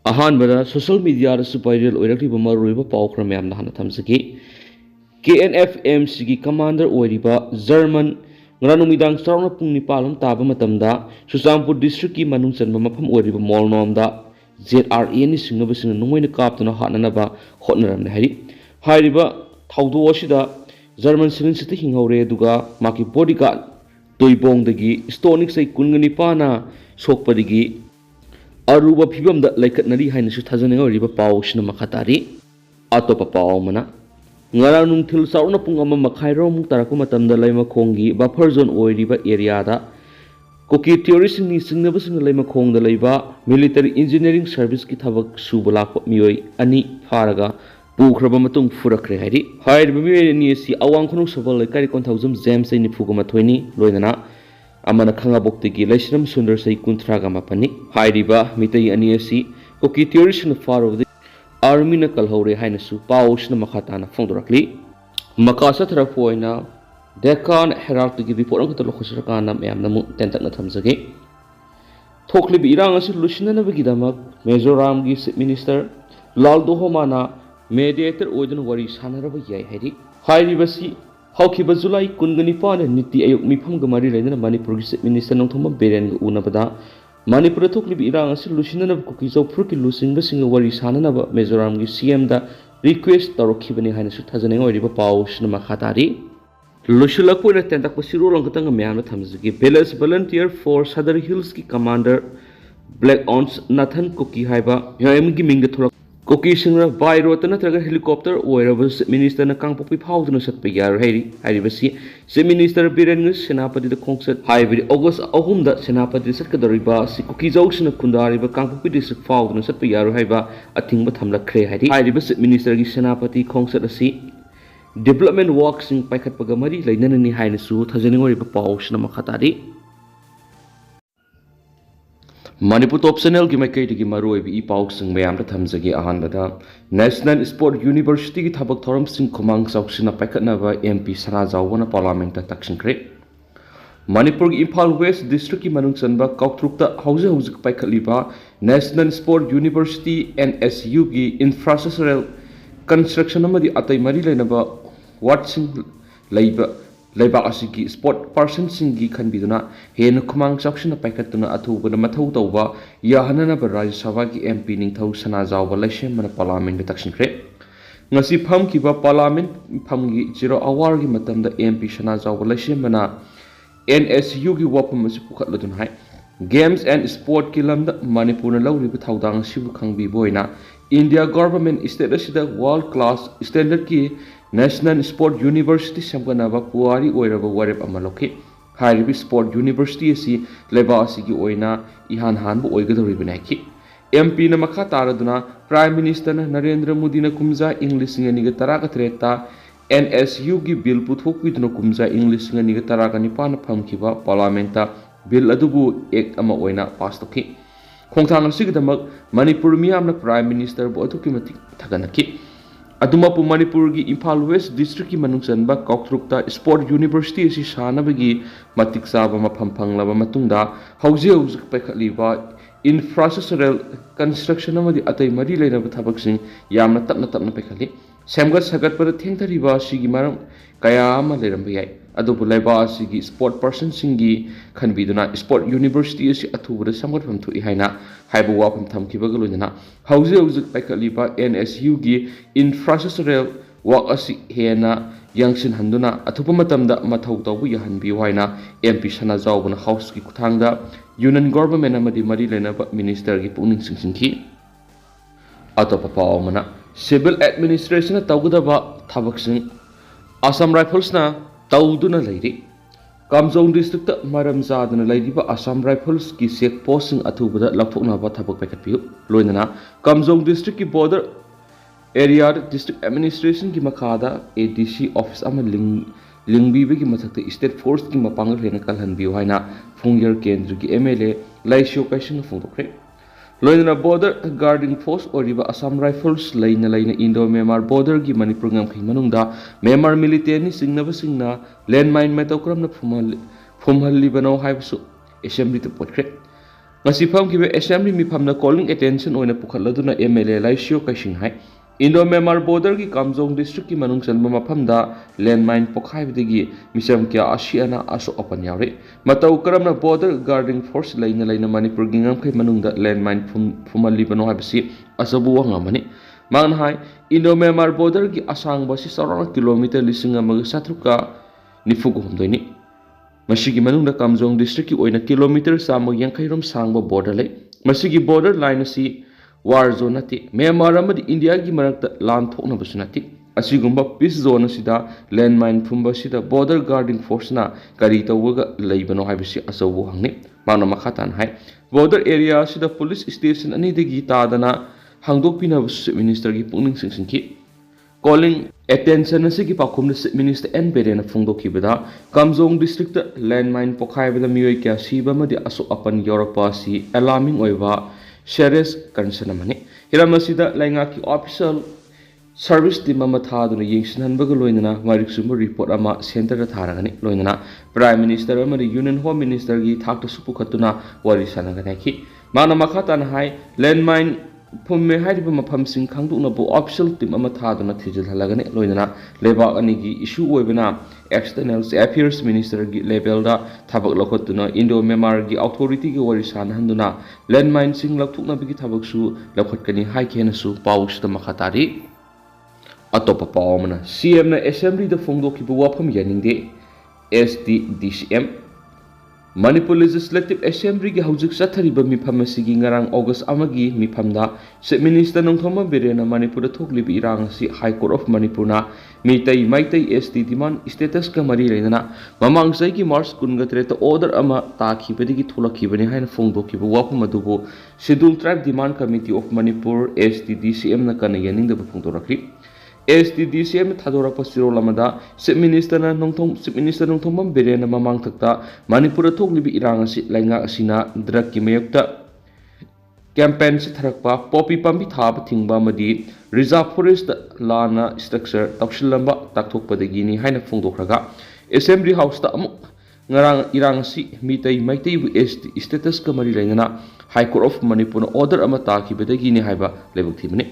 अहानबदा social media viral ओइरक्लिबा मरुइबा पाउ खरा मैम हाना थमसगी KNFMC की कमांडर ओइरिबा German ngranumidang sarona pung nipalom taba matamda Susampur district ki manung chanba mafam oiriba molnomda ZRA ni singnaba singna nungoina kaptuna hatnanaba hotnaramne hari hairiba thawdo osida German silin sita hinghore duga maki bodyguard toibongdagi stonic sai kungani pana sokpadigi aruba phibamda laikatnari haina su thajane oriba pawsna makhatari atopa pawmana ngarang nungthil sauna pung ama makhairom taraku matamda laima khongi buffer zone oiriba area da koki tourist ni singnaba singna laima khongda laiba military engineering service ki thabak subala mioi ani faraga pukraba matung furakre hari hairiba mioi ni si awang khonu sabal laikari konthawjum james ni phugama thoini loinana amana khanga bokti gi laisram sundar sai kuntraga mapani hairiba mitai ani si koki tourist na faro army na kalhore haina su paus na makhata na fongdorakli makasa tharafoina dekan herald gi report ang tolo khosra kana myam namu tentak na thamjage thokli bi irang asu lusina na bagi damak Mizoram gi minister laldo homana mediator oidun wari sanaraba yai hari hairi basi hawkiba July 19 niti ayuk mifam gamari laina Manipur gi minister nongthoma Biren gi unabada Manipur thokli irang asi lusina kuki jawfur ki lusingba singa wari sanana ba Mizoram gi CM da request tarokibani haina su thajane oriba paus na makhatari lushulakpu na tentak pasiro lang katang myam thamjigi village volunteer for Southern Hills ki commander Black Ons Nathan Kuki haiba yam gi mingga thora Koki singra by road natraga helicopter oira minister na kangpopi phawduna satpa yar hairi haribasi se minister Biren Senapati da khongchat haibri August 3 da Senapati satkadariba si Koki jawsna kundariba kangpopi district phawduna satpa yar haiba athingba thamlakhre hairi haribasi minister gi Senapati khongchat asi development works sing paikhatpaga mari lainana ni haina su thajaningoriba pawsna makhatari Manipur top channel ki makai ki maroi bi pauk sing mayam ta thamjagi ahan bada National Sport University ki thabak thoram sing khomang sauksina paikhatna ba MP Sara Jawbana parliament ta taksingkre Manipur ki Imphal West district ki manung chanba kauktrukta hauze paikhatliba National Sport University NSU ki infrastructural construction amadi atai mari lainaba watching Laibak asigi sport person singi khanbiduna hen khumang saksina paikhatuna athubana mathau tawba yahanana ba Rajya Sabha ki MP ningthau Sana Jawba laisem mana parliament taksinkre ngasi pham ki ba parliament pham gi 0 hour gi matamda MP Sana Jawba laisem mana NSU gi wapam asi pukhatladun hai games and sport ki lamda Manipur na lawri ba thaudang sibu khangbi boina India government state asida world class standard ki National Sport University samganaba puari oiraba warep amaloki hairibi sport university asi leba asigi oina ihan hanbu oigadoribinaki MP na makha taraduna Prime Minister Narendra Modi na kumja English ngani ga taraga treta NSU gi bill puthokpiduna kumja English ngani ga taraga nipan phamkiba parliamenta bill adubu act ama oina pass toki khongthang asigidamak Manipur miyamna Prime Minister bo athukimati thaganaki Adumapu Manipur gi Imphal West district ki manung chanba kauktrukta sport university asi sanabagi matik saba mafam phanglaba matungda hauji paikhatliba infrastructural construction amadi atai mari leinaba thabaksing yamna tapna paikhatli semgat sagat par thengthariba sigi maram kaya ama leiramba yai adubu laiba asigi sport person singi khanbiduna sport university asi athubada samgat phamthu haina haibu wapam thamkibaga loinana hauji paikhatliba NSU gi infrastructural work asi hena yangsin handuna athupa matamda mathau tawbu yahanbi waina MP Sana Jawbana house ki kuthangda union government amadi mari lenaba minister gi puning singki atopa pawmana civil administration tawgudaba thabaksing Assam Rifles na tawduna lairi Kamjong district maram zadana lairiba Assam Rifles ki check posting athubada laphokna ba thabak paikhatpiu loinana Kamjong district ki border area district administration ki makhada ADC office ama lingbi ki mathakta state force ki mapangal hena kalhanbiu haina Phungyer Kendra ki MLA Laisho Kaising phungdokre loinana border guarding force oriba Assam Rifles laina Indo-Myanmar border gi Manipur ngam khai manungda Myanmar military ni singna landmine metokram na phumhalli bano haibusu assembly to portrait ngasi famkibe assembly mifamna calling attention oina pukhaladuna MLA Laisio Kaising hai Indo Myanmar border ki Kamjong district ki manung chanba mafamda landmine pokhaibdagi misam kya asiana aso open yaure matau karamna border guarding force laina Manipur gingam kai manungda landmine fumali bano habsi asabu wangamani man hai Indo Myanmar border ki asang basi sarana kilometer lisinga mag satruka nifugu humdoini masigi manungda Kamjong district ki oina kilometer samo yankairom sangba border lay masigi border line asi war zone nati Myanmar amadi India gi marakta lan thokna basunati asigumba peace zone sida landmine phumba sida border guarding force na kari tawga leibano haibisi asawu hangni mana makhatan hai border area sida police station ani degi tadana hangdok pina minister gi pungning singki calling attention asigi pakhum minister N Biren phungdoki bida Kamjong district landmine pokhai bida mioi kya siba madi aso apan yorapa si alarming oiba serious concern amani hiramasida lainga ki official service team ama thaduna yengsinhan baga loinana mariksumo report ama center da tharagani loinana prime minister ama union home minister gi thakta supu khatuna wari sanagani ki mana makhatan hai landmine pumme haidiba mafam sing khangdukna bo official team ama thaduna thijil halagani loinana lebak ani gi issue oibana external affairs minister gi level da thabak lokotuna Indo Myanmar gi authority gi wari sanhanduna landmine sing lakthukna bigi thabak su lakhotkani hai khena su pawsta makhatari atopa pawmana CM na assembly da phongdoki bu wafam yaningde SDDCM Manipur Legislative Assembly gi haujik sathariba mifam asigi ngarang August amagi mifamda Chief Minister Nongthoma Biren Manipur da thoklibi irang si High Court of Manipur na Meitai Maitai ST demand status ka mari leinana mamang sai gi March 23 ta order ama takhibadigi thulakhibani haina phongdoki bu wafam adubu Scheduled Tribe Demand Committee of Manipur SDDCM na kana yaning da phongdorakli SDDCM thadora pasiro lamada Chief Minister Nongthom Biren mamang thakta Manipur thoklibi irang asi lainga asina drug ki mayokta campaign si tharakpa poppy pambi thaba thingba madi reserve forest lana structure takshilamba takthokpadagi ni haina phongdokraga assembly house ta amuk ngarang irang si mitai maitai SD status ka mari lainana High Court of Manipur order ama takhibadagi ni haiba lebuk thimani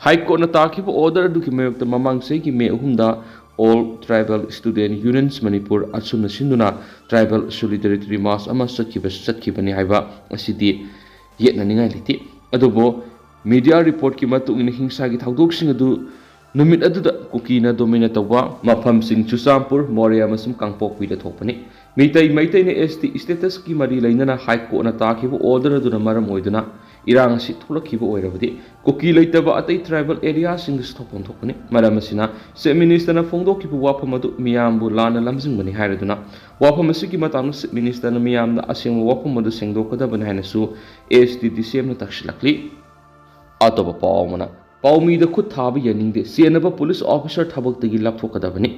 High Court na takiba order du ki mayokta mamang sei ki me humda all tribal student unions Manipur asumna sinduna tribal solidarity mass ama satkibani haiba asidi yetna ningai liti adubo media report ki matung in hingsa gi thaudok sing adu numit adu da kuki na domina tawwa mafam sing Chusampur Moria masum kangpok wi da thokpani meitai ne ST status ki mari lainana High Court na takiba order adu na maram oiduna irang si thulakhiba oirabadi koki leitaba atai tribal area sing stopon thokani maramasina Chief Minister na phongdokibu wafam adu miyambu lana lamjingbani hairaduna wafam asigi matang Chief Minister na miyamda asengwa wafam adu sengdokadabani hainasu SDDCM na takshilakli atoba pawmana pawmi da khut thaba yaningde senaba police officer thabaktagi lapthokadabani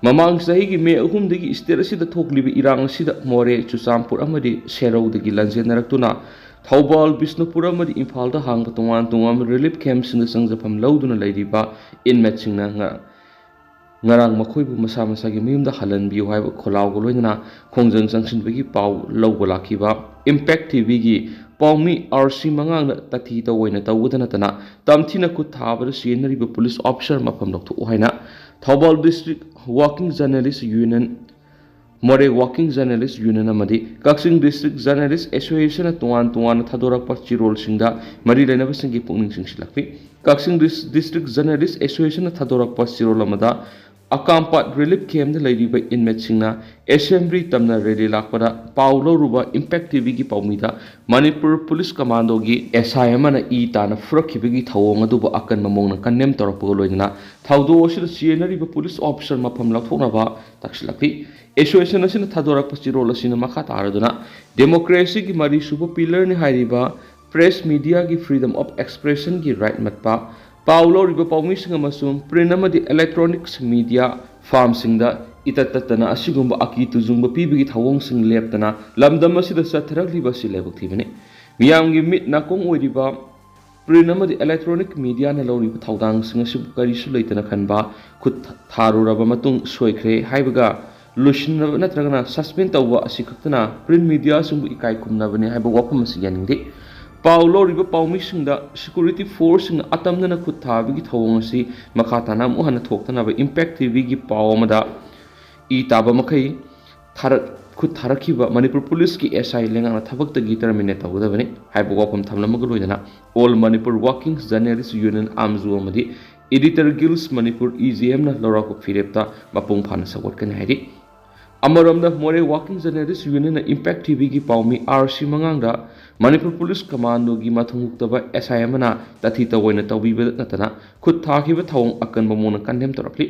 mamang sahi gi me ahum dagi state asida thoklibi irang asida More Chusampur amadi Serau dagi lanjenaраktuna Thaubal Bisnupura amadi Imphal da hangba tongan relief camp sing sangjafam lauduna leiriba inmate singna ngarang makhoibu masa gi miyumda halanbi haiba kholaw goloina khongjang changsinbagi paw lawba lakhiba Impact TV gi pawmi RC mangang na tathi ta woina tawudana tana tamthina ku thabara senariba police officer mafam loktu haina Thaubal district working journalist union More Working Journalist Union amadi Kaksing District Journalist Association na tuan thadorak pa chirol singda mari lainaba singi pungning singsilakpi Kaksing District Journalist Association na thadorak pa chirol amada Akampat relief camp na lairiba inmate singna assembly tamna rally lakpada paulo ruba Impact TV gi pawmida Manipur Police Commando gi SI amana ta na furakibigi thawong aduba akan mamong na kanem torapgo loina thawdo osida sienariba police officer mafam lathona ba taksilakpi Association asina thadorak pasirol asina makha taraduna democracy gi mari suba pillar ni hairiba press media gi freedom of expression gi right matpa Paulo riba pawmi singa masum print amadi electronics media farm singda itatatana asigumba akitu zumba pibigi thawong sing leptana lamdam asida satharak liba silebuk thibani miyam gi mit nakong oiriba print amadi electronic media na lawriba thawdang singa sub kari su leitana khanba khut tharuraba matung soikhre haibaga loishinna natragana suspend tawwa asi khaktana print media sung ikai khumnabani haiba wafam asi yaningde paulo riba paumi singda security force sing atamna khut thabigi thawong asi makha tana mu hana thoktana ba impact tv gi pawamada I taba makai khut tharakhiba manipur police ki SI lenga thabak ta gi terminate tawdabani haiba wafam thamlamaga loidana all manipur working journalists union amzu amadi editor guilds manipur EGM na lora ko firepta mapung phana sakot kan hairi amaramda more working journalists union na impact tv gi paumi RC mangangda manipur police commando gi mathungtaba SI amana tathi tawoina tawbiba natana khut thakhiba thawong akan bamona kandem torapli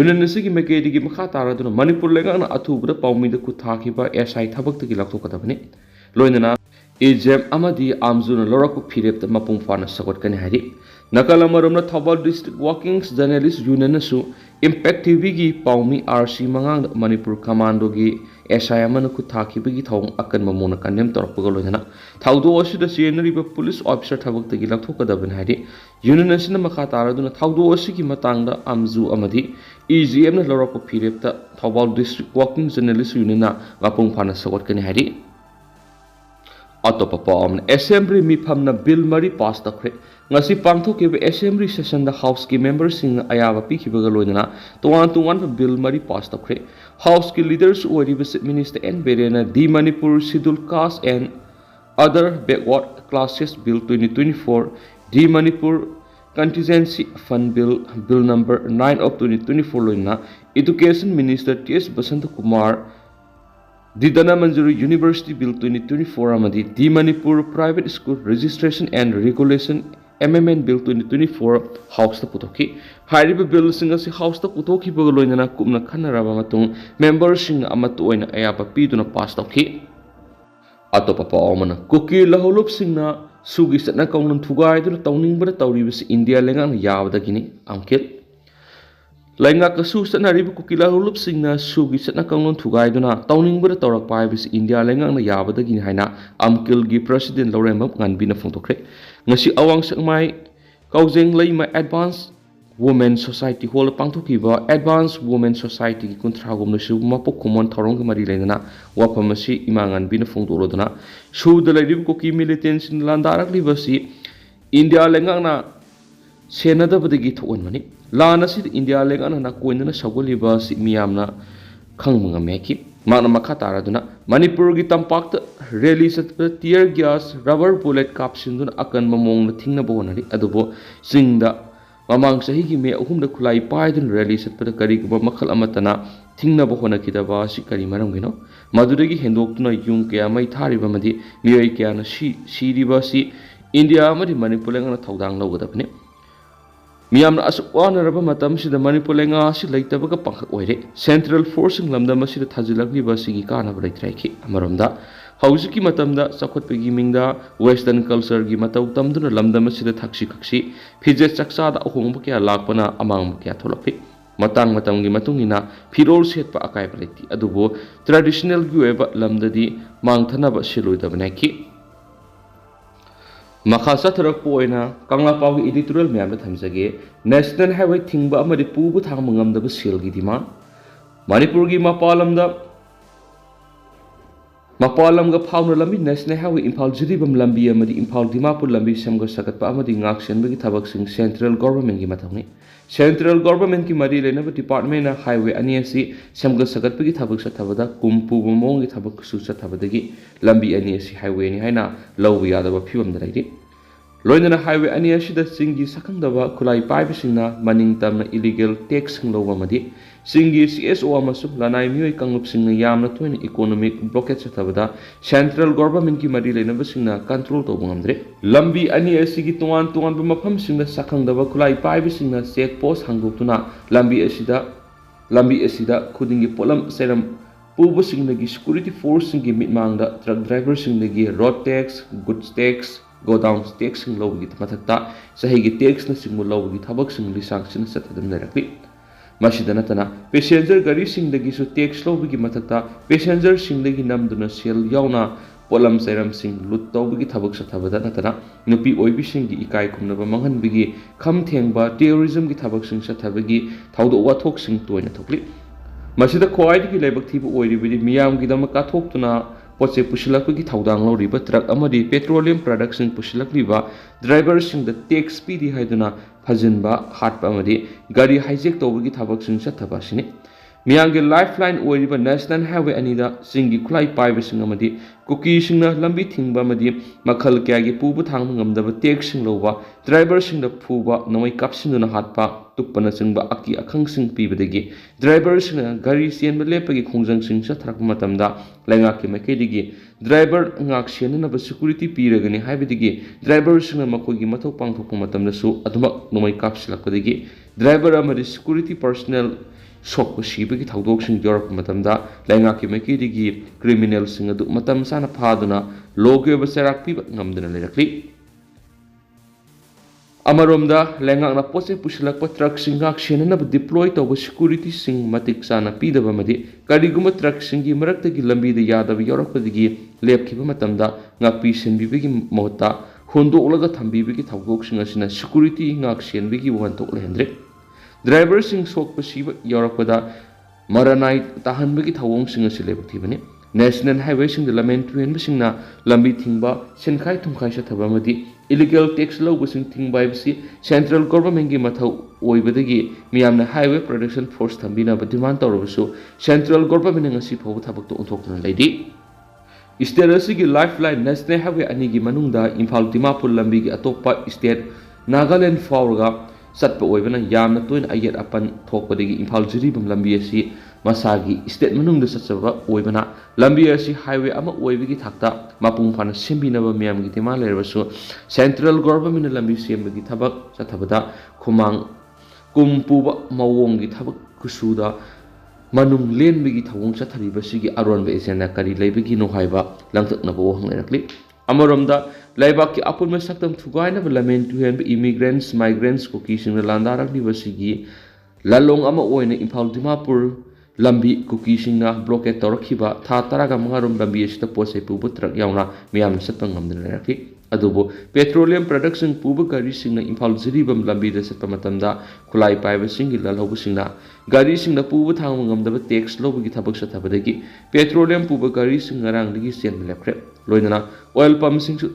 union gi mekedi gi makha taraduna manipur lenga na athubra paumi da khut thakhiba SI thabak ta gi laktokadabani loinana EGM amadi amzuna lora ko firepta mapung phana sakot kan hairi nakal amaramna Thobal district working journalist union su impact tv gi paumi RC mangang manipur commando gi SI amana khu thakhiba gi thong akan mamona kandem torpaga loina thaudo asida senari ba police officer thabak tagi lakthokadaban haidi union asina makha taraduna thaudo asigi matangda amzu amadi EGM na lora ko firepta Thobal district working journalist union na mapung phana sakot kani haidi Atopa pom assembly mi phamna bill mari pass takre ngasi pangthokiba assembly session da house ki members sing ayaba pikhibaga loina tuan bill mari pass takre house ki leaders oriba minister N Biren di Manipur scheduled caste and other backward classes bill 2024 di Manipur contingency fund bill number 9 of 2024 loina education minister TS Basanta Kumar Didana Manjuri University Bill 2024 amadi Di Manipur Private School Registration and Regulation MMN Bill 2024 House ta putoki hariba bill singa si House ta putoki bagaloina kumna khanaraba matung members sing amatu oina ayaba piduna pass tawki atopa pawmana kuki laholup singna sugi satna kaunun thugai duna tawningbara tawribis India lenga yabada gini amkil Lainga kasu satna ribu kukila hulup singna sugi satna kanglon thugai duna tawning bada tawrak pai bis India lenga na yabada gini haina amkil gi president Loremab nganbina phongtokre ngasi awang sakmai kaujeng laima advanced women society hol pangthokiba advanced women society gi kuntragum nasu mapok kumon thorong gi mari leina wapamasi imangan bina phongtoloduna su dalai ribu kuki militants landarak libasi India lenga na senada badagi thon mani Lana si India lenga na koina na sagoliba si miyamna khangmunga meki mana makha taraduna Manipur gi tampak rally sat tear gas rubber bullet capsinduna akan mamong na thingna bonari adubo singda mamang sahi gi me ahum da khulai paidun rally sat pa kari ba makhal amatana thingna bohona kidaba si kari maram gino maduragi hendoktuna yung kya mai thariba madi miyai kya na siriba si India amadi Manipur lenga na thaudang lawgadapne Miyamna asukwana raba matam sida Manipur lenga si laitabaga pangkhak oire Central Forcing lamdam asida thajilakliba sigi kanaba laitraiki amaramda haujiki matamda chakhotpagi mingda western culture gi matau tamduna lamdam asida thakshi phije chaksada ahongba kya lakpana amangba kya tholapi matang gi matungina phirol setpa akai baliti adubo traditional gi weba lamdadi mangthanaba siloidabnaki Makasa terak poina kangla pau editorial meyam thamjage national highway thingba amadi pubu thang mangam da sil gi dima Manipur gi mapalam ga phawna lambi national highway Imphal jidibam lambi amadi Imphal Dimapur lambi samga sakat pa amadi ngak sen gi thabak sing central government gi mathangni central government ki mari lena department na highway ani asi samga sakat gi thabak sathabada kumpu bomong gi thabak su sathabadagi lambi ani asi highway ni haina law yada ba phiwam da rai Loinana highway ani asida singi sakangdaba khulai paibisingna maning tamna illegal tax nglowa madi singi CSO amasu lanai mioi kanglup singna yamna toina economic blockades sathabada central government ki mari lena singna control to bangamdre lambi ani asigi tuan ba mafam singna sakangdaba khulai paibisingna check post hangdoktuna lambi asida khudingi polam seram pubu singna gi security force singi mitmangda truck driver singna gi road tax goods tax go down tax sing low gi mathakta sahi gi tax na sing low gi thabak sing li sanction satadam narakli masidana tana passenger gari sing dagi su tax low gi mathakta passenger sing dagi namduna sel yauna polam seram sing lut taw gi thabak sathabada natana nupi oibi sing gi ikai khumnaba manghan bigi kham thengba terrorism gi thabak sing sathabagi thaudo wa thok sing toina thokli ꯃꯁꯤꯗ ꯈ꯭ꯋꯥꯏꯗꯒꯤ ꯂꯥꯏꯕꯛ ꯊꯤꯕ ꯑꯣꯏꯔꯤꯕꯗꯤ ꯃꯤꯌꯥꯝꯒꯤꯗꯃꯛ ꯀꯥꯊꯣꯛꯇꯨꯅ ꯄꯣꯠꯆꯩ ꯄꯨꯁꯤꯜꯂꯛꯄꯒꯤ ꯊꯧꯗꯥꯡ ꯂꯧꯔꯤꯕ truck ꯑꯃꯗꯤ petroleum ꯄ꯭ꯔꯗꯛꯁꯤꯡ ꯄꯨꯁꯤꯜꯂꯛꯂꯤꯕ ꯗ꯭ꯔꯥꯏꯚꯔꯁꯤꯡꯗ tax ꯄꯤꯔꯤ ꯍꯥꯏꯗꯨꯅ ꯐꯥꯖꯤꯟꯕ ꯍꯥꯠꯄ ꯑꯃꯗꯤ ꯒꯥꯔꯤ ꯍꯥꯏꯖꯦꯛ ꯇꯧꯕꯒꯤ ꯊꯕꯛꯁꯤꯡ ꯆꯠꯊꯕ ꯑꯁꯤꯅꯤ ꯃꯤꯌꯥꯝꯒꯤ ꯂꯥꯏꯐ ꯂꯥꯏꯟ ꯑꯣꯏꯔꯤꯕ ꯅꯦꯁꯅꯦꯜ ꯍꯥꯏꯋꯦ ꯑꯅꯤꯗ ꯆꯤꯡꯒꯤ ꯈꯨꯠꯂꯥꯏ ꯄꯥꯏꯕꯁꯤꯡ ꯑꯃꯗꯤ ꯀꯨꯀꯤꯁꯤꯡꯅ ꯂꯝꯕꯤ ꯊꯤꯡꯕ ꯑꯃꯗꯤ ꯃꯈꯜ ꯀꯌꯥꯒꯤ ꯄꯨꯕ ꯊꯥꯡꯕ ꯉꯝꯗꯕ ꯇꯦꯛꯁꯁꯤꯡ ꯂꯧꯕ ꯗ꯭ꯔꯥꯏꯚꯔꯁꯤꯡꯗ ꯐꯨꯕ ꯅꯣꯡꯃꯩ ꯀꯥꯞꯁꯤꯟꯗꯨꯅ ꯍꯥꯠꯄ ꯇꯨꯞꯄꯅꯆꯤꯡꯕ ꯑꯀꯤ ꯑꯈꯪꯁꯤꯡ ꯄꯤꯕꯗꯒꯤ ꯗ꯭ꯔꯥꯏꯚꯔꯁꯤꯡꯅ ꯒꯥꯔꯤ ꯆꯦꯟꯕ ꯂꯦꯞꯄꯒꯤ ꯈꯣꯡꯖꯪꯁꯤꯡ ꯆꯠꯊꯔꯛꯄ ꯃꯇꯝꯗ ꯂꯩꯉꯥꯛꯀꯤ ꯃꯥꯏꯀꯩꯗꯒꯤ ꯗ꯭ꯔꯥꯏꯚꯔ ꯉꯥꯛ ꯁꯦꯟꯅꯅꯕ ꯁꯦꯀꯨꯔꯤꯇꯤ ꯄꯤꯔꯒꯅꯤ ꯍꯥꯏꯕꯗꯒꯤ ꯗ꯭ꯔꯥꯏꯚꯔꯁꯤꯡꯅ ꯃꯈꯣꯏꯒꯤ ꯃꯊꯧ ꯄꯥꯡꯊꯣꯛꯄ ꯃꯇꯝꯗꯁꯨ ꯑꯗꯨꯃꯛ ꯅꯣꯡꯃꯩ ꯀꯥꯞꯁꯤꯜꯂꯛꯄꯗꯒꯤ ꯗ꯭ꯔꯥꯏꯚꯔ ꯑꯃꯗꯤ ꯁꯦꯀꯨꯔꯤꯇꯤ ꯄꯔꯁꯣꯅꯦꯜ ꯁꯣꯛꯄ ꯁꯤꯕꯒꯤ ꯊꯧꯗꯣꯛꯁꯤꯡ ꯌꯥꯎꯔꯛꯄ ꯃꯇꯝꯗ ꯂꯩꯉꯥꯛꯀꯤ ꯃꯥꯏꯀꯩꯗꯒꯤ ꯀ꯭ꯔꯤꯃꯤꯅꯦꯜꯁꯤꯡ ꯑꯗꯨ ꯃꯇꯝ ꯆꯥꯅ ꯐꯥꯗꯨꯅ ꯂꯣꯒꯤ ꯑꯣꯏꯕ ꯆꯩꯔꯥꯛ ꯄꯤꯕ ꯉꯝꯗꯨꯅ ꯂꯩꯔꯛꯂꯤ ꯑꯃꯔꯣꯝꯗ ꯂꯩꯉꯥꯛꯅ ꯄꯣꯠꯆꯩ ꯄꯨꯁꯤꯜꯂꯛꯄ ꯇ꯭ꯔꯛꯁꯤꯡ ꯉꯥꯛ ꯁꯦꯟꯅꯅꯕ ꯗꯤꯄ꯭ꯂꯣꯏ ꯇꯧꯕ ꯁꯦꯀꯨꯔꯤꯇꯤꯁꯤꯡ ꯃꯇꯤꯛ ꯆꯥꯅ ꯄꯤꯗꯕ ꯑꯃꯗꯤ ꯀꯔꯤꯒꯨꯝꯕ ꯇ꯭ꯔꯛꯁꯤꯡꯒꯤ ꯃꯔꯛꯇꯒꯤ ꯂꯝꯕꯤꯗ ꯌꯥꯗꯕ ꯌꯥꯎꯔꯛꯄꯗꯒꯤ ꯂꯦꯞꯈꯤꯕ ꯃꯇꯝꯗ ꯉꯥꯛꯄꯤ ꯁꯦꯟꯕꯤꯕꯒꯤ ꯃꯍꯨꯠꯇ ꯍꯨꯟꯗꯣꯛꯂꯒ ꯊꯝꯕꯤꯕꯒꯤ ꯊꯧꯗꯣꯛꯁꯤꯡ ꯑꯁꯤꯅ ꯁꯦꯀꯨꯔꯤꯇꯤ ꯉꯥꯛ ꯁꯦꯟꯕꯒꯤ ꯋꯥꯍꯟꯊꯣꯛ ꯂꯩꯍꯟꯗ꯭ꯔꯦ ꯗ꯭ꯔꯥꯏꯚꯔꯁꯤꯡ ꯁꯣꯛꯄ ꯁꯤꯕ ꯌꯥꯎꯔꯛꯄꯗ ꯃꯔꯅꯥꯏ ꯇꯥꯍꯟꯕꯒꯤ ꯊꯧꯑꯣꯡꯁꯤꯡ ꯑꯁꯤ ꯂꯥꯏꯕꯛ ꯊꯤꯕꯅꯤ ꯅꯦꯁꯅꯦꯜ ꯍꯥꯏꯋꯦꯁꯤꯡꯗ ꯂꯝꯖꯦꯟ ꯇꯨꯍꯦꯟꯕꯁꯤꯡꯅ ꯂꯝꯕꯤ ꯊꯤꯡꯕ ꯁꯦꯟꯈꯥꯏ ꯊꯨꯝꯈꯥꯏ ꯆꯠꯊꯕ ꯑꯃꯗꯤ ꯏꯂꯤꯒꯦꯜ ꯇꯦꯛꯁ ꯂꯧꯕꯁꯤꯡ ꯊꯤꯡꯕ ꯍꯥꯏꯕꯁꯤ ꯁꯦꯟꯇ꯭ꯔꯦꯜ ꯒꯣꯚꯔꯟꯃꯦꯟꯠꯒꯤ ꯃꯊꯧ ꯑꯣꯏꯕꯗꯒꯤ ꯃꯤꯌꯥꯝꯅ ꯍꯥꯏꯋꯦ ꯄ꯭ꯔꯣꯇꯦꯛꯁꯟ ꯐꯣꯔꯁ ꯊꯝꯕꯤꯅꯕ ꯗꯤꯃꯥꯟ ꯇꯧꯔꯕꯁꯨ ꯁꯦꯟꯇ꯭ꯔꯦꯜ ꯒꯣꯚꯔꯟꯃꯦꯟꯠꯅ ꯉꯁꯤ ꯐꯥꯎꯕ ꯊꯕꯛꯇ ꯑꯣꯟꯊꯣꯛꯇꯨꯅ ꯂꯩꯔꯤ ꯏꯁꯇꯦꯠ ꯑꯁꯤꯒꯤ ꯂꯥꯏꯐ ꯂꯥꯏꯟ ꯅꯦꯁꯅꯦꯜ ꯍꯥꯏꯋꯦ ꯑꯅꯤꯒꯤ ꯃꯅꯨꯡꯗ ꯏꯝꯐꯥꯜ ꯗꯤꯃꯥꯄꯨꯔ ꯂꯝꯕꯤꯒꯤ ꯑꯇꯣꯞꯄ ꯏꯁꯇꯦꯠ ꯅꯥꯒꯥꯂꯦꯟ ꯐꯥꯎꯔꯒ ꯆꯠꯄ ꯑꯣꯏꯕꯅ ꯌꯥꯝꯅ ꯇꯣꯏꯅ ꯑꯌꯦꯠ ꯑꯄꯟ ꯊꯣꯛꯄꯗꯒꯤ ꯏꯝꯐꯥꯜ ꯖꯤꯔꯤꯕꯝ ꯂꯝꯕꯤ ꯑꯁꯤ ꯃꯁꯥꯒꯤ ꯏꯁꯇꯦꯠ ꯃꯅꯨꯡꯗ ꯆꯠꯆꯕ ꯑꯣꯏꯕꯅ ꯂꯝꯕꯤ ꯑꯁꯤ ꯍꯥꯏꯋꯦ ꯑꯃ ꯑꯣꯏꯕꯒꯤ ꯊꯥꯛꯇ ꯃꯄꯨꯡ ꯐꯥꯅ ꯁꯦꯝꯕꯤꯅꯕ ꯃꯤꯌꯥꯝꯒꯤ ꯗꯤꯃꯥꯟ ꯂꯩꯔꯕꯁꯨ ꯁꯦꯟꯇ꯭ꯔꯦꯜ ꯒꯣꯚꯔꯟꯃꯦꯟꯠꯅ ꯂꯝꯕꯤ ꯁꯦꯝꯕꯒꯤ ꯊꯕꯛ ꯆꯠꯊꯕꯗ ꯈꯨꯃꯥꯡ ꯀꯨꯝ ꯄꯨꯕ ꯃꯑꯣꯡꯒꯤ ꯊꯕꯛ ꯈꯨꯁꯨꯗ ꯃꯅꯨꯡ ꯂꯦꯟꯕꯒꯤ ꯊꯧꯑꯣꯡ ꯆꯠꯊꯔꯤꯕꯁꯤꯒꯤ ꯑꯔꯣꯟꯕ ꯑꯦꯖꯦꯟꯗꯥ ꯀꯔꯤ ꯂꯩꯕꯒꯤꯅꯣ ꯍꯥꯏꯕ ꯂꯥꯡꯇꯛꯅꯕ ꯋꯥꯍꯪ ꯂꯩꯔꯛꯂꯤ ꯑꯃꯔꯣꯝꯗ ꯂꯩꯕꯥꯛꯀꯤ ꯑꯄꯨꯟꯕ ꯁꯛꯇꯝ ꯊꯨꯒꯥꯏꯅꯕ ꯂꯝꯖꯦꯟ ꯇꯨꯍꯦꯟꯕ ꯏꯃꯤꯒ꯭ꯔꯦꯟꯠꯁ ꯃꯥꯏꯒ꯭ꯔꯦꯟꯠꯁ ꯀꯨꯀꯤꯁꯤꯡꯅ ꯂꯥꯟꯗꯥꯔꯛꯂꯤꯕꯁꯤꯒꯤ ꯂꯥꯂꯣꯡ ꯑꯃ ꯑꯣꯏꯅ ꯏꯝꯐꯥꯜ ꯗꯤꯃꯥꯄꯨꯔ ꯂꯝꯕꯤ ꯀꯨꯀꯤꯁꯤꯡꯅ ꯕ꯭ꯂꯣꯀꯦꯠ ꯇꯧꯔꯛꯈꯤꯕ ꯊꯥ 15ꯔꯣꯝ ꯂꯝꯕꯤ ꯑꯁꯤꯗ ꯄꯣꯠꯆꯩ ꯄꯨꯕ ꯇ꯭ꯔꯛ ꯌꯥꯎꯅ ꯃꯤꯌꯥꯝꯅ ꯆꯠꯄ ꯉꯝꯗꯅ ꯂꯩꯔꯛꯈꯤ ꯑꯗꯨꯕꯨ ꯄꯦꯇ꯭ꯔꯣꯂꯤꯌꯝ ꯄ꯭ꯔꯗꯛꯁꯤꯡ ꯄꯨꯕ ꯒꯥꯔꯤꯁꯤꯡꯅ ꯏꯝꯐꯥꯜ ꯖꯤꯔꯤꯕꯝ ꯂꯝꯕꯤꯗ ꯆꯠꯄ ꯃꯇꯝꯗ ꯈꯨꯠꯂꯥꯏ ꯄꯥꯏꯕꯁꯤꯡꯒꯤ ꯂꯜꯍꯧꯕꯁꯤꯡꯅ ꯒꯥꯔꯤꯁꯤꯡꯗ ꯄꯨꯕ ꯊꯥꯡꯕ ꯉꯝꯗꯕ ꯇꯦꯛꯁ ꯂꯧꯕꯒꯤ ꯊꯕꯛ ꯆꯠꯊꯕꯗꯒꯤ ꯄꯦꯇ꯭ꯔꯣꯂꯤꯌꯝ ꯄꯨꯕ ꯒꯥꯔꯤꯁꯤꯡ ꯉꯔꯥꯡꯗꯒꯤ ꯆꯦꯟꯕ ꯂꯦꯞꯈ꯭ꯔꯦ ꯂꯣꯏꯅꯅ ꯑꯣꯏꯜ ꯄꯝꯁꯤꯡꯁꯨ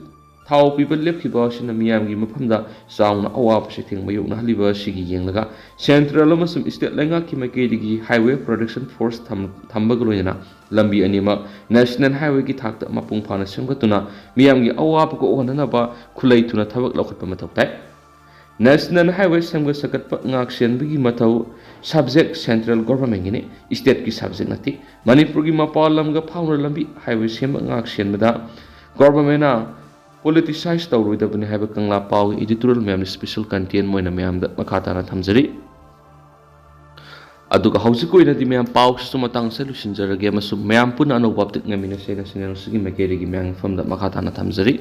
ꯊꯥꯎ ꯄꯤꯕ ꯂꯦꯞꯈꯤꯕ ꯑꯁꯤꯅ ꯃꯤꯌꯥꯝꯒꯤ ꯃꯐꯝꯗ ꯆꯥꯎꯅ ꯑꯋꯥꯕ ꯆꯩꯊꯦꯡ ꯃꯥꯌꯣꯛꯅꯍꯜꯂꯤꯕ ꯑꯁꯤꯒꯤ ꯌꯦꯡꯂꯒ ꯁꯦꯟꯇ꯭ꯔꯦꯜ ꯑꯃꯁꯨꯡ ꯏꯁꯇꯦꯠ ꯂꯩꯉꯥꯛꯀꯤ ꯃꯥꯏꯀꯩꯗꯒꯤ ꯍꯥꯏꯋꯦ ꯄ꯭ꯔꯣꯇꯦꯛꯁꯟ ꯐꯣꯔꯁ ꯊꯝꯕꯒ ꯂꯣꯏꯅꯅ ꯂꯝꯕꯤ ꯑꯅꯤꯃꯛ ꯅꯦꯁꯅꯦꯜ ꯍꯥꯏꯋꯦꯒꯤ ꯊꯥꯛꯇ ꯃꯄꯨꯡ ꯐꯥꯅ ꯁꯦꯝꯒꯠꯇꯨꯅ ꯃꯤꯌꯥꯝꯒꯤ ꯑꯋꯥꯕ ꯀꯣꯛꯍꯟꯅꯅꯕ ꯈꯨꯠꯂꯩ ꯊꯨꯅ ꯊꯕꯛ ꯂꯧꯈꯠꯄ ꯃꯊꯧ ꯇꯥꯏ ꯅꯦꯁꯅꯦꯜ ꯍꯥꯏꯋꯦ ꯁꯦꯝꯒꯠ ꯁꯥꯒꯠꯄ ꯉꯥꯛ ꯁꯦꯟꯕꯒꯤ ꯃꯊꯧ ꯁꯕꯖꯦꯛ ꯁꯦꯟꯇ꯭ꯔꯦꯜ ꯒꯣꯚꯔꯟꯃꯦꯟꯠꯒꯤꯅꯤ ꯏꯁꯇꯦꯠꯀꯤ ꯁꯕꯖꯦꯛ ꯅꯠꯇꯦ ꯃꯅꯤꯄꯨꯔꯒꯤ ꯃꯄꯥꯟ ꯂꯝꯒ ꯐꯥꯎꯅ ꯂꯝꯕꯤ ꯍꯥꯏꯋꯦ ꯁꯦꯝꯕ ꯉꯥꯛ ꯁꯦꯟꯕꯗ ꯒꯣꯚꯔꯟꯃꯦꯟꯠꯅ ꯄꯣꯂꯤꯇꯤꯁꯥꯏꯖ ꯇꯧꯔꯣꯏꯗꯕꯅꯤ ꯍꯥꯏꯕ ꯀꯪꯂꯥ ꯄꯥꯎꯒꯤ ꯏꯗꯤꯇꯣꯔꯤꯌꯦꯜ ꯃꯌꯥꯝꯅ ꯁ꯭ꯄꯦꯁꯦꯜ ꯀꯟꯇꯦꯟ ꯑꯣꯏꯅ ꯃꯌꯥꯝꯗ ꯃꯈꯥ ꯇꯥꯅ ꯊꯝꯖꯔꯤ ꯑꯗꯨꯒ ꯍꯧꯖꯤꯛ ꯑꯣꯏꯅꯗꯤ ꯃꯌꯥꯝ ꯄꯥꯎꯁꯤꯁꯨ ꯃꯇꯥꯡ ꯑꯁꯤꯗ ꯂꯣꯏꯁꯤꯟꯖꯔꯒꯦ ꯑꯃꯁꯨꯡ ꯃꯌꯥꯝ ꯄꯨꯟꯅ ꯑꯅꯧꯕ ꯑꯞꯗꯦꯠ ꯉꯝꯃꯤꯟꯅꯁꯦꯅ ꯆꯦꯅꯦꯜ ꯑꯁꯤꯒꯤ ꯃꯥꯏꯀꯩꯗꯒꯤ ꯃꯌꯥꯝꯒꯤ ꯃꯐꯝꯗ ꯃꯈꯥ ꯇꯥꯅ ꯊꯝꯖꯔꯤ